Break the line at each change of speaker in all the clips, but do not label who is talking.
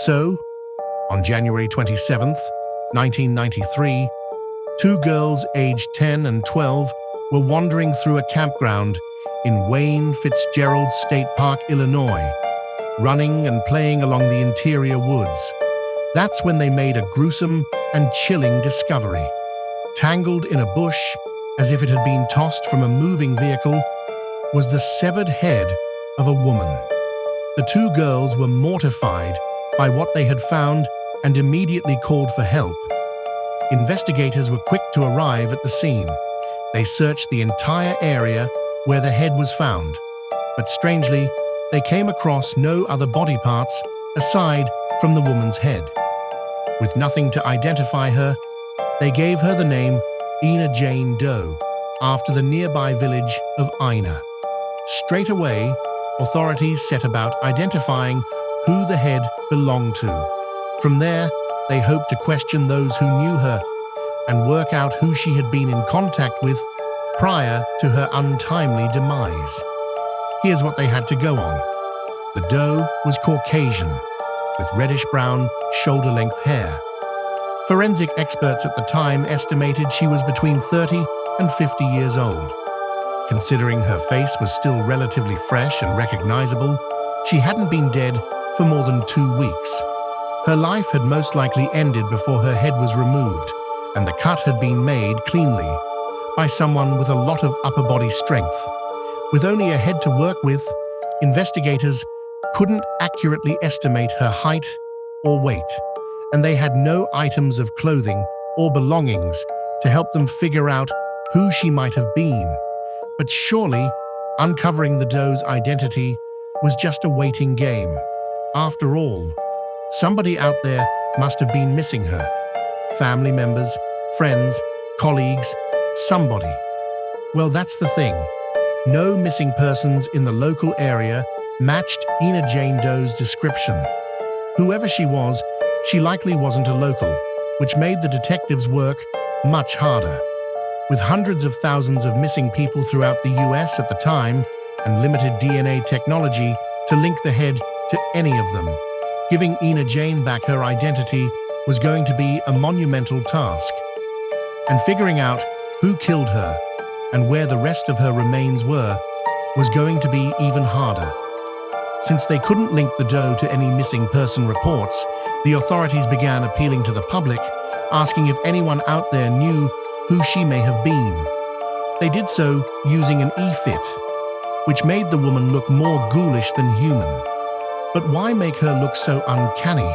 So, on January 27th, 1993, two girls aged 10 and 12 were wandering through a campground in Wayne Fitzgerald State Park, Illinois, running and playing along the interior woods. That's when they made a gruesome and chilling discovery. Tangled in a bush, as if it had been tossed from a moving vehicle, was the severed head of a woman. The two girls were mortified by what they had found and immediately called for help. Investigators were quick to arrive at the scene. They searched the entire area where the head was found, but strangely, they came across no other body parts aside from the woman's head. With nothing to identify her, they gave her the name Ina Jane Doe, after the nearby village of Ina. Straight away, authorities set about identifying who the head belonged to. From there, they hoped to question those who knew her and work out who she had been in contact with prior to her untimely demise. Here's what they had to go on. The doe was Caucasian, with reddish-brown, shoulder-length hair. Forensic experts at the time estimated she was between 30 and 50 years old. Considering her face was still relatively fresh and recognizable, she hadn't been dead for more than 2 weeks. Her life had most likely ended before her head was removed, and the cut had been made cleanly by someone with a lot of upper body strength. With only a head to work with, investigators couldn't accurately estimate her height or weight, and they had no items of clothing or belongings to help them figure out who she might have been. But surely, uncovering the doe's identity was just a waiting game. After all, somebody out there must have been missing her. Family members, friends, colleagues, somebody. Well, that's the thing. No missing persons in the local area matched Ina Jane Doe's description. Whoever she was, she likely wasn't a local, which made the detectives' work much harder. With hundreds of thousands of missing people throughout the US at the time and limited DNA technology to link the head to any of them, giving Ina Jane back her identity was going to be a monumental task. And figuring out who killed her and where the rest of her remains were was going to be even harder. Since they couldn't link the doe to any missing person reports, the authorities began appealing to the public, asking if anyone out there knew who she may have been. They did so using an e-fit, which made the woman look more ghoulish than human. But why make her look so uncanny?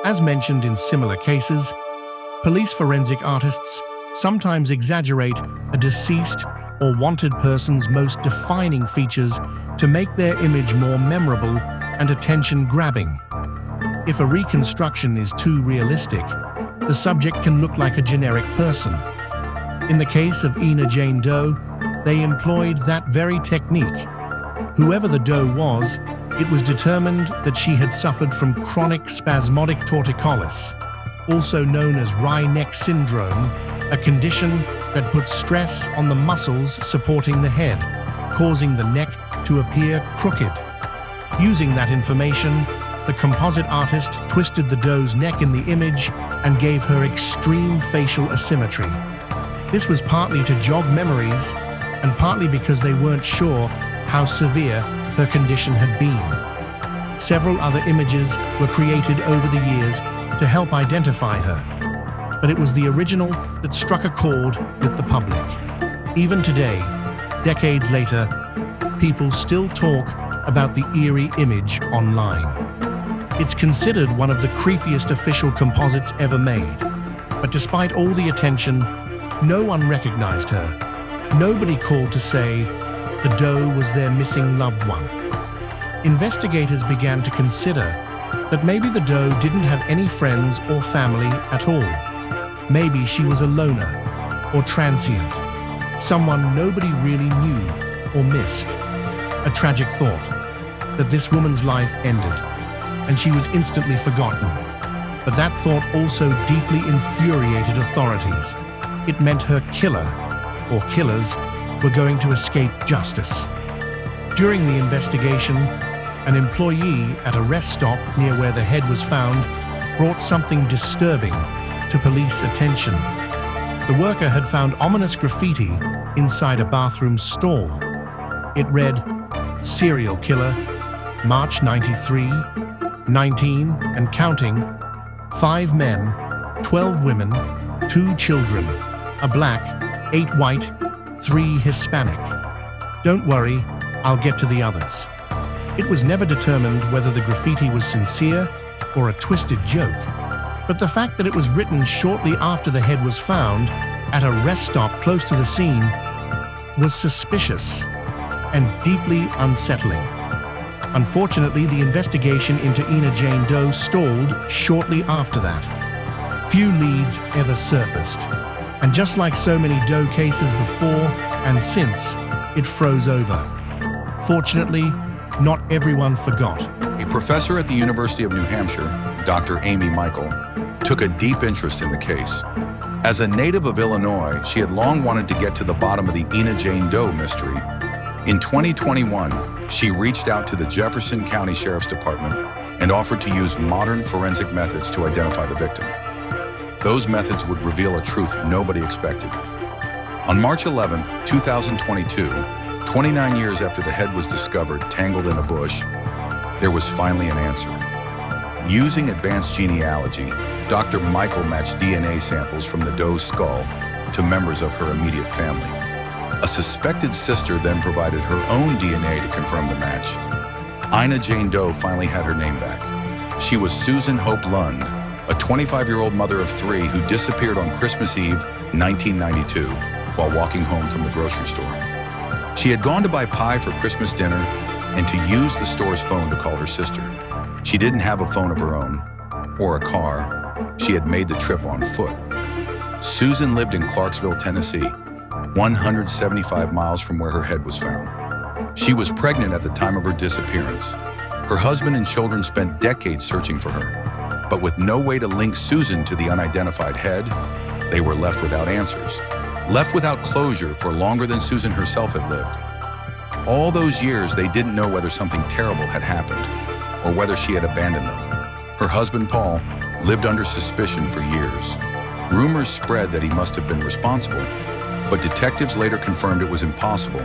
As mentioned in similar cases, police forensic artists sometimes exaggerate a deceased or wanted person's most defining features to make their image more memorable and attention-grabbing. If a reconstruction is too realistic, the subject can look like a generic person. In the case of Ina Jane Doe, they employed that very technique. Whoever the doe was, it was determined that she had suffered from chronic spasmodic torticollis, also known as wry neck syndrome, a condition that puts stress on the muscles supporting the head, causing the neck to appear crooked. Using that information, the composite artist twisted the doe's neck in the image and gave her extreme facial asymmetry. This was partly to jog memories and partly because they weren't sure how severe her condition had been. Several other images were created over the years to help identify her, but it was the original that struck a chord with the public. Even today, decades later, people still talk about the eerie image online. It's considered one of the creepiest official composites ever made, but despite all the attention, no one recognized her. Nobody called to say the doe was their missing loved one. Investigators began to consider that maybe the doe didn't have any friends or family at all. Maybe she was a loner or transient, someone nobody really knew or missed. A tragic thought, that this woman's life ended, and she was instantly forgotten. But that thought also deeply infuriated authorities. It meant her killer, or killers, were going to escape justice. During the investigation, An employee at a rest stop near where the head was found brought something disturbing to police attention. The worker had found ominous graffiti inside a bathroom stall. It read, "Serial killer, March 93, 19 and counting, 5 men, 12 women, 2 children, a black, 8 white, 3 Hispanic. Don't worry, I'll get to the others." It was never determined whether the graffiti was sincere or a twisted joke, but the fact that it was written shortly after the head was found at a rest stop close to the scene was suspicious and deeply unsettling. Unfortunately, the investigation into Ina Jane Doe stalled shortly after that. Few leads ever surfaced, and just like so many Doe cases before and since, it froze over. Fortunately, not everyone forgot.
A professor at the University of New Hampshire, Dr. Amy Michael, took a deep interest in the case. As a native of Illinois, she had long wanted to get to the bottom of the Ina Jane Doe mystery. In 2021, she reached out to the Jefferson County Sheriff's Department and offered to use modern forensic methods to identify the victim. Those methods would reveal a truth nobody expected. On March 11, 2022, 29 years after the head was discovered tangled in a bush, there was finally an answer. Using advanced genealogy, Dr. Michael matched DNA samples from the Doe's skull to members of her immediate family. A suspected sister then provided her own DNA to confirm the match. Ina Jane Doe finally had her name back. She was Susan Hope Lund, a 25-year-old mother of 3 who disappeared on Christmas Eve, 1992, while walking home from the grocery store. She had gone to buy pie for Christmas dinner and to use the store's phone to call her sister. She didn't have a phone of her own or a car. She had made the trip on foot. Susan lived in Clarksville, Tennessee, 175 miles from where her head was found. She was pregnant at the time of her disappearance. Her husband and children spent decades searching for her, but with no way to link Susan to the unidentified head, they were left without answers, left without closure for longer than Susan herself had lived. All those years, they didn't know whether something terrible had happened or whether she had abandoned them. Her husband, Paul, lived under suspicion for years. Rumors spread that he must have been responsible, but detectives later confirmed it was impossible.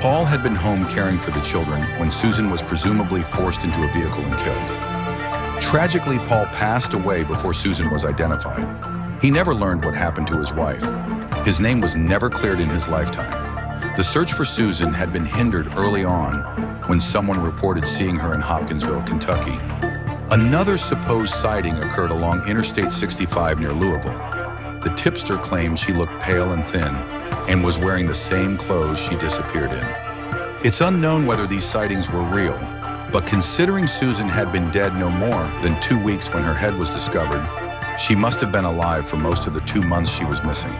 Paul had been home caring for the children when Susan was presumably forced into a vehicle and killed. Tragically, Paul passed away before Susan was identified. He never learned what happened to his wife. His name was never cleared in his lifetime. The search for Susan had been hindered early on when someone reported seeing her in Hopkinsville, Kentucky. Another supposed sighting occurred along Interstate 65 near Louisville. The tipster claimed she looked pale and thin and was wearing the same clothes she disappeared in. It's unknown whether these sightings were real, but considering Susan had been dead no more than 2 weeks when her head was discovered, she must have been alive for most of the 2 months she was missing.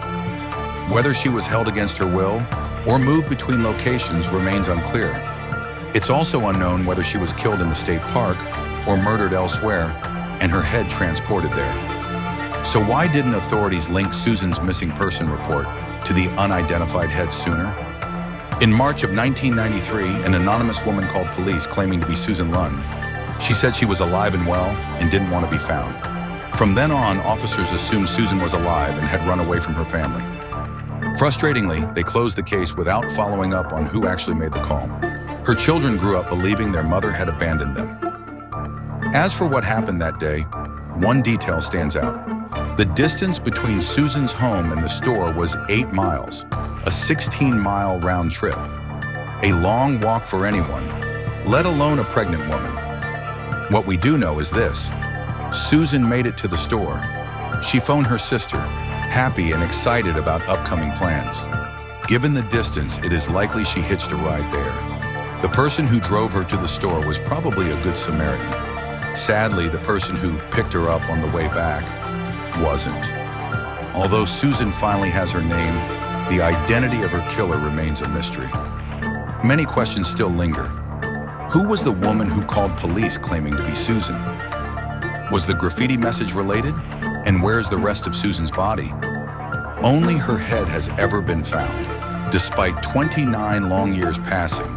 Whether she was held against her will or moved between locations remains unclear. It's also unknown whether she was killed in the state park or murdered elsewhere and her head transported there. So why didn't authorities link Susan's missing person report to the unidentified head sooner? In March of 1993, an anonymous woman called police claiming to be Susan Lund. She said she was alive and well and didn't want to be found. From then on, officers assumed Susan was alive and had run away from her family. Frustratingly, they closed the case without following up on who actually made the call. Her children grew up believing their mother had abandoned them. As for what happened that day, one detail stands out. The distance between Susan's home and the store was 8 miles, a 16-mile round trip. A long walk for anyone, let alone a pregnant woman. What we do know is this: Susan made it to the store. She phoned her sister, happy and excited about upcoming plans. Given the distance, it is likely she hitched a ride there. The person who drove her to the store was probably a good Samaritan. Sadly, the person who picked her up on the way back wasn't. Although Susan finally has her name, the identity of her killer remains a mystery. Many questions still linger. Who was the woman who called police claiming to be Susan? Was the graffiti message related? And where's the rest of Susan's body? Only her head has ever been found. Despite 29 long years passing,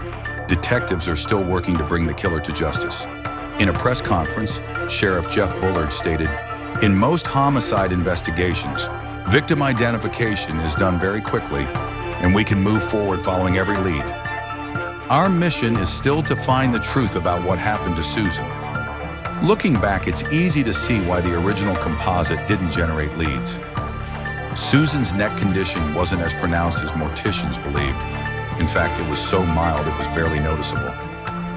detectives are still working to bring the killer to justice. In a press conference, Sheriff Jeff Bullard stated, "In most homicide investigations, victim identification is done very quickly, and we can move forward following every lead. Our mission is still to find the truth about what happened to Susan." Looking back, it's easy to see why the original composite didn't generate leads. Susan's neck condition wasn't as pronounced as morticians believed. In fact, it was so mild it was barely noticeable.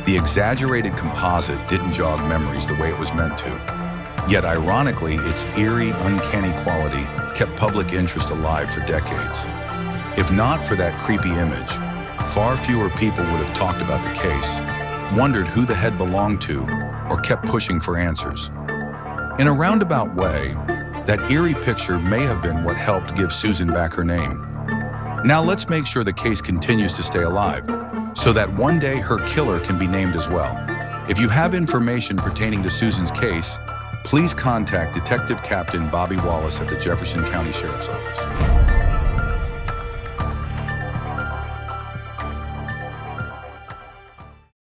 The exaggerated composite didn't jog memories the way it was meant to. Yet ironically, its eerie, uncanny quality kept public interest alive for decades. If not for that creepy image, far fewer people would have talked about the case, wondered who the head belonged to, or kept pushing for answers. In a roundabout way, that eerie picture may have been what helped give Susan back her name. Now let's make sure the case continues to stay alive, so that one day her killer can be named as well. If you have information pertaining to Susan's case, please contact Detective Captain Bobby Wallace at the Jefferson County Sheriff's Office.